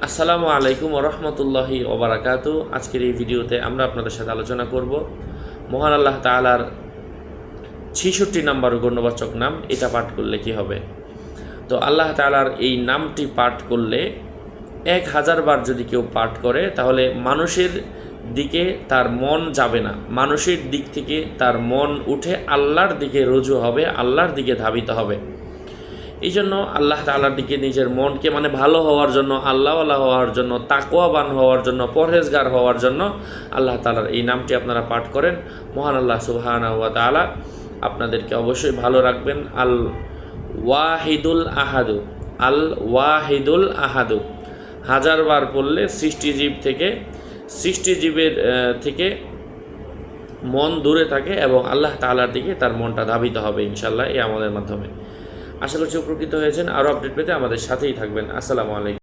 আসসালামু আলাইকুম ওরহমতুল্লাহি ওবারাকাতু। আজকের এই ভিডিওতে আমরা আপনাদের সাথে আলোচনা করব মহান আল্লাহ তাআলার ৬৬ নম্বর গণ্যবাচক নাম, এটা পাঠ করলে কি হবে। তো আল্লাহ তাআলার এই নামটি পাঠ করলে ১০০০ বার যদি কেউ পাঠ করে তাহলে মানুষের দিকে তার মন যাবে না, মানুষের দিক থেকে তার মন উঠে আল্লাহর দিকে রুজু হবে, আল্লাহর দিকে ধাবিত হবে। এই জন্য আল্লাহ তাআলার দিকে নিজের মনকে ভালো হওয়ার জন্য, আল্লাহওয়ালা হওয়ার জন্য, তাকওয়াবান হওয়ার জন্য, পরহেজগার হওয়ার জন্য আল্লাহ তাআলার এই নামটি আপনারা পাঠ করেন। মহান আল্লাহ সুবহানাহু ওয়া তাআলা আপনাদেরকে অবশ্যই ভালো রাখবেন। আল ওয়াহিদুল আহাদু, আল ওয়াহিদুল আহাদু ১০০০ বার পড়লে সৃষ্টিজীব থেকে মন দূরে থাকে এবং আল্লাহ তাআলার দিকে তার মনটা ধাবিত হবে ইনশাআল্লাহ এই আমলের মাধ্যমে। আশা করছি উপকৃত হয়েছেন। আরও আপডেট পেতে আমাদের সাথেই থাকবেন। আসসালামু আলাইকুম।